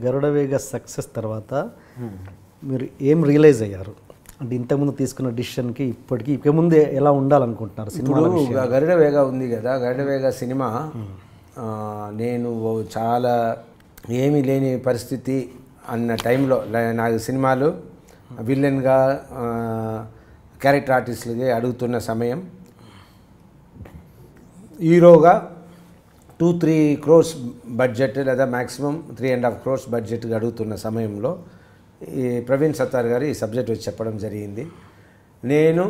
Garudavega success తర్వాత మీరు ఏం రియలైజ్ అయ్యారు? అంటే ఇంతకుముందు తీసుకున్న డిసిషన్కి ఇప్పటికీ ఇక ముందు ఎలా ఉండాలనుకుంటున్నారు సినిమాలో? గరుడవేగ ఉంది కదా, గరుడవేగ సినిమా నేను చాలా ఏమీ లేని పరిస్థితి అన్న టైంలో నాకు సినిమాలు విలన్గా క్యారెక్టర్ ఆర్టిస్టులకి అడుగుతున్న సమయం, హీరోగా 2-3 crores బడ్జెట్ లేదా మ్యాక్సిమం 3.5 crores బడ్జెట్గా అడుగుతున్న సమయంలో ఈ ప్రవీణ్ సత్తార్ గారు ఈ సబ్జెక్ట్ వచ్చి చెప్పడం జరిగింది. నేను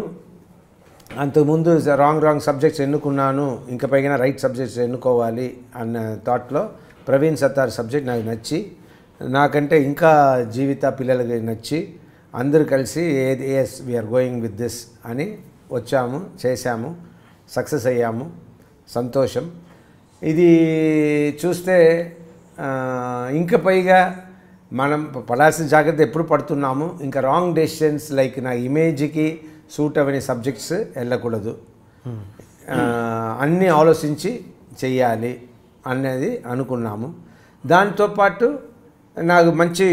అంతకుముందు రాంగ్ సబ్జెక్ట్స్ ఎన్నుకున్నాను, ఇంకా పైగా రైట్ సబ్జెక్ట్స్ ఎన్నుకోవాలి అన్న థాట్లో ప్రవీణ్ సత్తార్ సబ్జెక్ట్ నాకు నచ్చి, నాకంటే ఇంకా జీవిత పిల్లలకి నచ్చి అందరూ కలిసి yes we're going with this అని వచ్చాము, చేశాము, సక్సెస్ అయ్యాము, సంతోషం. ఇది చూస్తే ఇంకా పైగా మనం పడాల్సిన జాగ్రత్త ఎప్పుడు పడుతున్నాము, ఇంకా రాంగ్ డెసిషన్స్ లైక్ నా ఇమేజ్కి సూట్ అవని సబ్జెక్ట్స్ వెళ్ళకూడదు, అన్నీ ఆలోచించి చెయ్యాలి అనేది అనుకున్నాము. దాంతోపాటు నాకు మంచి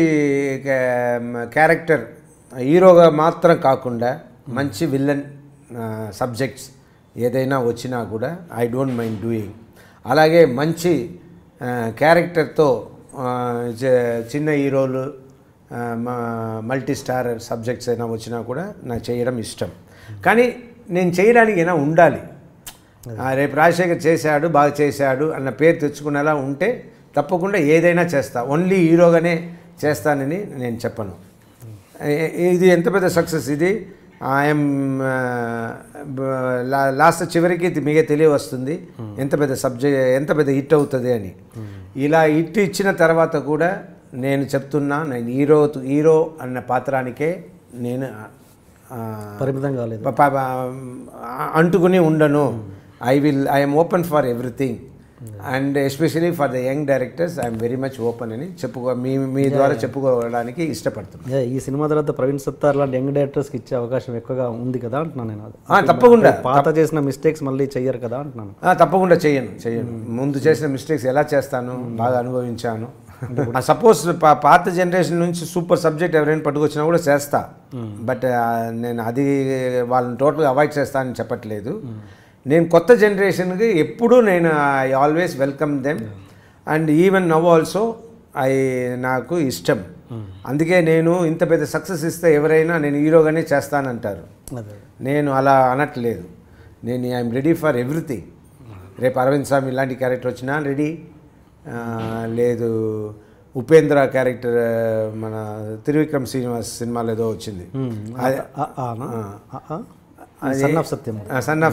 క్యారెక్టర్, హీరోగా మాత్రం కాకుండా మంచి విలన్ సబ్జెక్ట్స్ ఏదైనా వచ్చినా కూడా ఐ డోంట్ మైండ్ డూయింగ్. అలాగే మంచి క్యారెక్టర్తో చిన్న హీరోలు మల్టీ స్టార్ సబ్జెక్ట్స్ అయినా వచ్చినా కూడా నాకు చేయడం ఇష్టం. కానీ నేను చేయడానికి అయినా ఉండాలి. రేపు రాజశేఖర్ చేశాడు, బాగా చేశాడు అన్న పేరు తెచ్చుకునేలా ఉంటే తప్పకుండా ఏదైనా చేస్తా. ఓన్లీ హీరోగానే చేస్తానని నేను చెప్పను. ఇది ఎంత పెద్ద సక్సెస్ ఇది. ఐఎమ్ లాస్ట్ చివరికి మీకే తెలియవస్తుంది ఎంత పెద్ద సబ్జెక్ట్, ఎంత పెద్ద హిట్ అవుతుంది అని. ఇలా హిట్ ఇచ్చిన తర్వాత కూడా నేను చెప్తున్నా, నేను హీరో అన్న పాత్రానికే నేను పరిమితం కాలేదు, అంటుకుని ఉండను. I'm open for everything and especially for the young directors I'm very much open అని మీ ద్వారా చెప్పుకోవడానికి ఇష్టపడుతున్నాను. ఈ సినిమా తర్వాత ప్రవీణ్ సత్తార్ లాంటి యంగ్ డైరెక్టర్స్కి ఇచ్చే అవకాశం ఎక్కువగా ఉంది కదా అంటున్నాను నేను. తప్పకుండా పాత చేసిన మిస్టేక్స్ మళ్ళీ చెయ్యరు కదా అంటున్నాను. తప్పకుండా చేయను. ముందు చేసిన మిస్టేక్స్ ఎలా చేస్తాను బాగా అనుభవించాను. సపోజ్ పాత జనరేషన్ నుంచి సూపర్ సబ్జెక్ట్ ఎవరైనా పట్టుకొచ్చినా కూడా చేస్తా. బట్ నేను అది వాళ్ళని టోటల్గా అవాయిడ్ చేస్తానని చెప్పట్లేదు. నేను కొత్త జనరేషన్కి ఎప్పుడూ నేను I always welcome them and even now also నాకు ఇష్టం. అందుకే నేను ఇంత పెద్ద సక్సెస్ ఇస్తే ఎవరైనా నేను హీరోగానే చేస్తానంటారు. నేను అలా అనట్లేదు. నేను ఐఎమ్ రెడీ ఫర్ ఎవ్రీథింగ్. రేపు అరవింద్ స్వామి ఇలాంటి క్యారెక్టర్ వచ్చినా రెడీ, లేదు ఉపేంద్ర క్యారెక్టర్ మన త్రివిక్రమ్ శ్రీనివాస్ సినిమాలో ఏదో వచ్చింది, సన్ ఆఫ్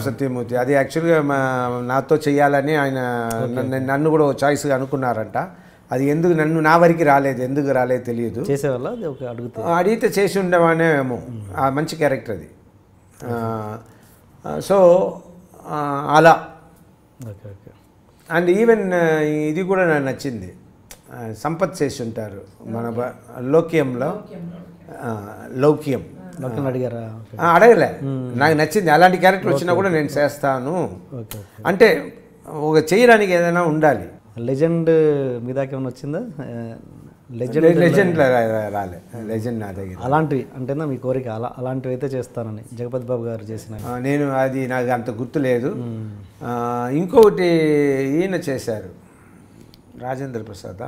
సత్యమూర్తి. అది యాక్చువల్గా నాతో చెయ్యాలని ఆయన నన్ను కూడా చాయిస్గా అనుకున్నారంట. అది ఎందుకు నా వరకు రాలేదు, ఎందుకు రాలేదు తెలియదు. చేసేవాళ్ళ అడిగితే చేసి ఉండేవానేమో. మంచి క్యారెక్టర్ అది. సో అలా. అండ్ ఈవెన్ ఇది కూడా నాకు నచ్చింది, సంపత్ చేసి ఉంటారు మన లౌక్యంలో. అడిగారా? అడగలే, నాకు నచ్చింది. అలాంటి క్యారెక్టర్ వచ్చినా కూడా నేను చేస్తాను. అంటే ఒక చేయడానికి ఏదైనా ఉండాలి. లెజెండ్ మీ దాకా ఏమైనా వచ్చిందా? లెజెండ్ రాలే, లెజెండ్ నా దగ్గర. అలాంటివి అంటేనా మీ కోరిక? అలాంటివి అయితే చేస్తానని జగపతి బాబు గారు చేసిన. నేను అది నాకు అంత గుర్తు లేదు. ఇంకొకటి ఈయన చేశారు, రాజేంద్ర ప్రసాద్,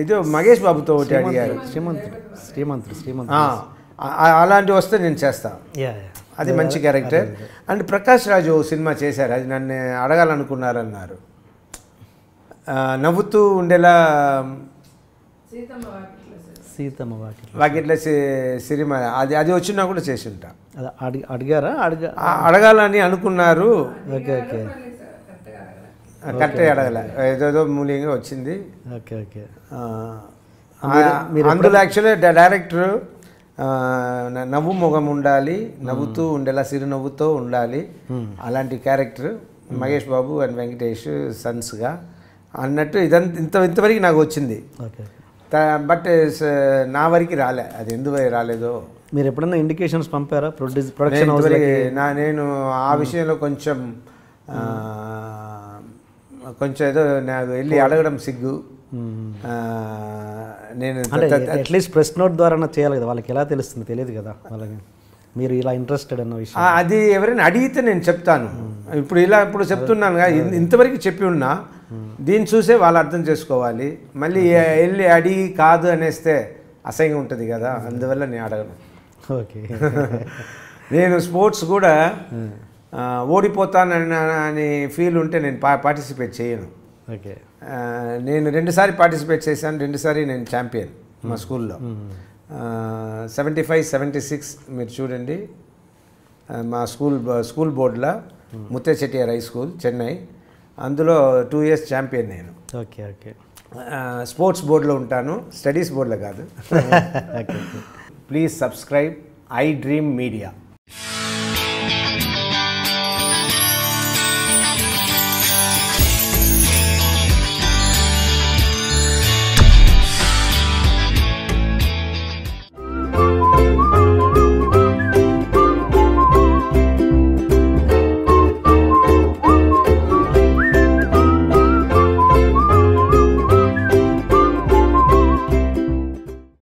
ఇది మహేష్ బాబుతో ఒకటి అడిగారు, శ్రీమంతుడు. అలాంటివి వస్తే నేను చేస్తాను. అది మంచి character. And Prakash Raju cinema చేశారు, అది నన్ను అడగాలనుకున్నారన్నారు. నవ్వుతూ ఉండేలా సీతమ్మ వాకిట్ల సినిమా, అది వచ్చినా కూడా చేసి ఉంటా. అడిగారా? అడగాలని అనుకున్నారు. ఓకే ఓకే, కరెక్ట్గా అడగల, ఏదో మూల్యంగా వచ్చింది. Okay okay. అందులో యాక్చువల్లీ డైరెక్టర్ నవ్వు మొగం ఉండాలి, నవ్వుతూ ఉండేలా సిరునవ్వుతో ఉండాలి, అలాంటి క్యారెక్టర్ మహేష్ బాబు అండ్ వెంకటేష్ సన్స్గా అన్నట్టు ఇంతవరకు నాకు వచ్చింది. బట్ నా వరకు రాలే, అది ఎందుకు రాలేదో. మీరు ఎప్పుడన్నా ఇండికేషన్స్ పంపారా ప్రొడక్షన్ హౌస్కి? నేను ఆ విషయంలో కొంచెం ఏదో నాకు వెళ్ళి అడగడం సిగ్గు. నేను అంటే అట్లీస్ట్ ప్రెస్ నోట్ ద్వారా చేయాలి కదా, వాళ్ళకి ఎలా తెలుస్తుంది తెలియదు కదా వాళ్ళకి మీరు ఇలా ఇంట్రెస్టెడ్ అన్న విషయం. అది ఎవరైనా అడిగితే నేను చెప్తాను. ఇప్పుడు చెప్తున్నాను కదా, ఇంతవరకు చెప్పి ఉన్నా, దీన్ని చూసే వాళ్ళు అర్థం చేసుకోవాలి. మళ్ళీ వెళ్ళి అడిగి కాదు అనేస్తే అసహ్యంగా ఉంటుంది కదా, అందువల్ల నేను అడగను. ఓకే. నేను స్పోర్ట్స్ కూడా ఓడిపోతానని ఫీల్ ఉంటే నేను పార్టిసిపేట్ చేయను. ఓకే. నేను 2 పార్టిసిపేట్ చేశాను, 2 నేను ఛాంపియన్ మా స్కూల్లో. 75, 76 మీరు చూడండి, మా స్కూల్ బోర్డులో ముత్తే చెట్టియార్ హై స్కూల్ చెన్నై, అందులో 2 years ఛాంపియన్ నేను. ఓకే. ఓకే. స్పోర్ట్స్ బోర్డులో ఉంటాను, స్టడీస్ బోర్డులో కాదు. Please subscribe I dream media.